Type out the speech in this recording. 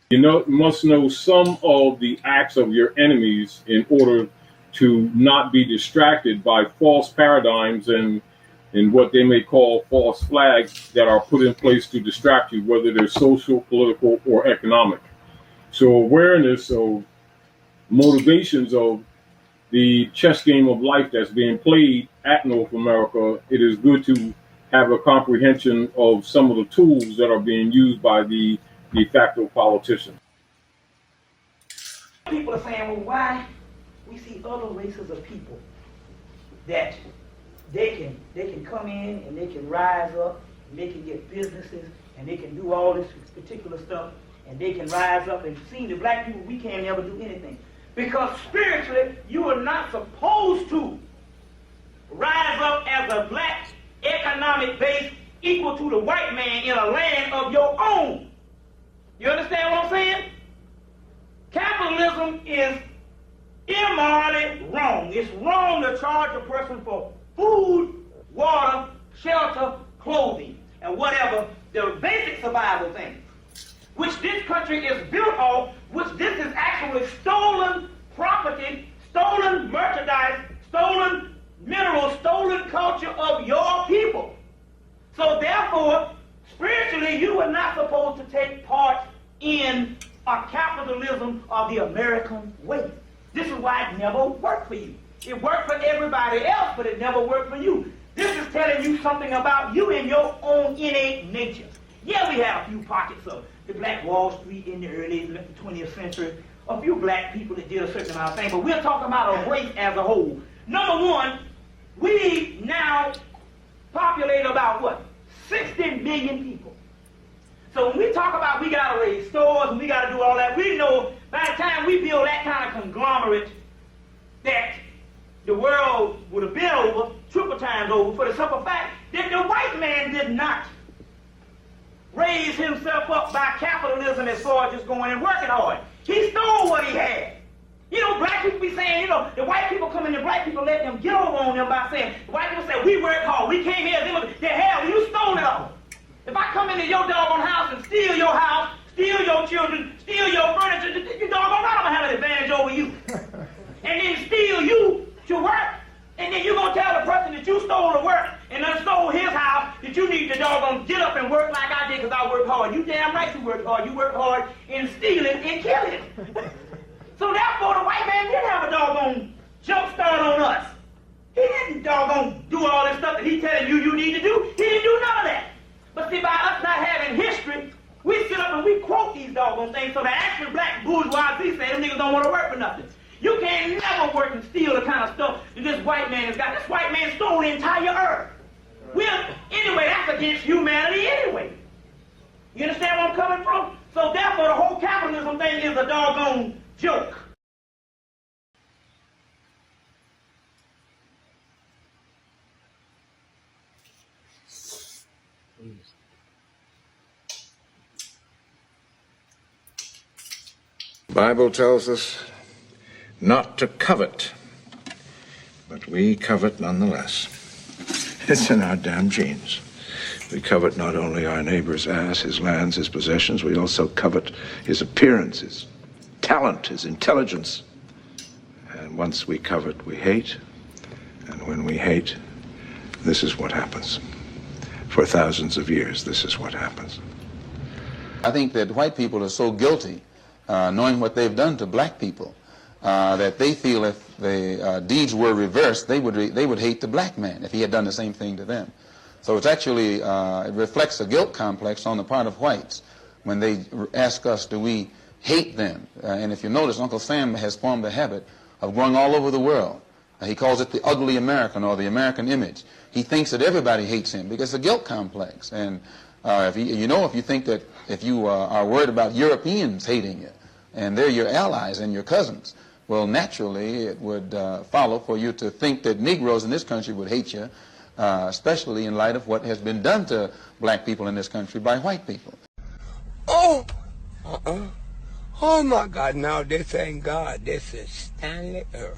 Must know some of the acts of your enemies in order to not be distracted by false paradigms and what they may call false flags that are put in place to distract you, whether they're social, political, or economic. So awareness of motivations of the chess game of life that's being played at North America, it is good to have a comprehension of some of the tools that are being used by the de facto politicians. People are saying, well, why we see other races of people that they can come in and they can rise up and they can get businesses and they can do all this particular stuff and they can rise up, and seeing the black people, we can't ever do anything. Because spiritually, you are not supposed to rise up as a black economic base equal to the white man in a land of your own. You understand what I'm saying? Capitalism is immorally wrong. It's wrong to charge a person for food, water, shelter, clothing, and whatever the basic survival things, which this country is built on, which this is actually stolen property, stolen merchandise, stolen minerals, stolen culture of your people. So therefore, spiritually, you are not supposed to take part in a capitalism of the American way. This is why it never worked for you. It worked for everybody else, but it never worked for you. This is telling you something about you and your own innate nature. Yeah, we had a few pockets of the Black Wall Street in the early 20th century, a few black people that did a certain amount of things, but we're talking about a race as a whole. Number one, we now populate about what? 60 million people. So when we talk about we got to raise stores and we got to do all that, we know by the time we build that kind of conglomerate that the world would have been over, triple times over, for the simple fact that the white man did not raise himself up by capitalism as far as just going and working hard. He stole what he had. You know, black people be saying, you know, the white people come in and black people let them get over on them by saying, the white people say, we work hard, we came here, the hell, you stole it all. If I come into your doggone house and steal your house, steal your children, steal your furniture, you doggone right I'm gonna have an advantage over you. And then steal you to work, and then you're gonna tell the person that you stole the work and then stole his house that you need to doggone get up and work like I did because I worked hard. You damn right you worked hard. You worked hard in stealing and killing. So therefore the white man did have a doggone jump start on us. He didn't doggone do all this stuff that he's telling you need to do. He didn't do none of that. But see, by us not having history, we sit up and we quote these doggone things, so the actual black bourgeoisie say them niggas don't want to work for nothing. You can't never work and steal the kind of stuff that this white man has got. This white man stole the entire earth. Well, anyway, that's against humanity anyway. You understand where I'm coming from? So therefore, the whole capitalism thing is a doggone joke. The Bible tells us not to covet, but we covet nonetheless. It's in our damn genes. We covet not only our neighbor's ass, his lands, his possessions, we also covet his appearance, his talent, his intelligence. And once we covet, we hate. And when we hate, this is what happens. For thousands of years, this is what happens. I think that white people are so guilty, knowing what they've done to black people, that they feel if the deeds were reversed, they would hate the black man if he had done the same thing to them. So it's actually, it reflects a guilt complex on the part of whites when they ask us, do we hate them? And if you notice, Uncle Sam has formed a habit of going all over the world. He calls it the ugly American or the American image. He thinks that everybody hates him because it's a guilt complex. And if you think that if you are worried about Europeans hating you, and they're your allies and your cousins, well, naturally it would follow for you to think that Negroes in this country would hate you, especially in light of what has been done to black people in this country by white people. Oh, oh my God, no, this ain't God, this is Stanley Earl.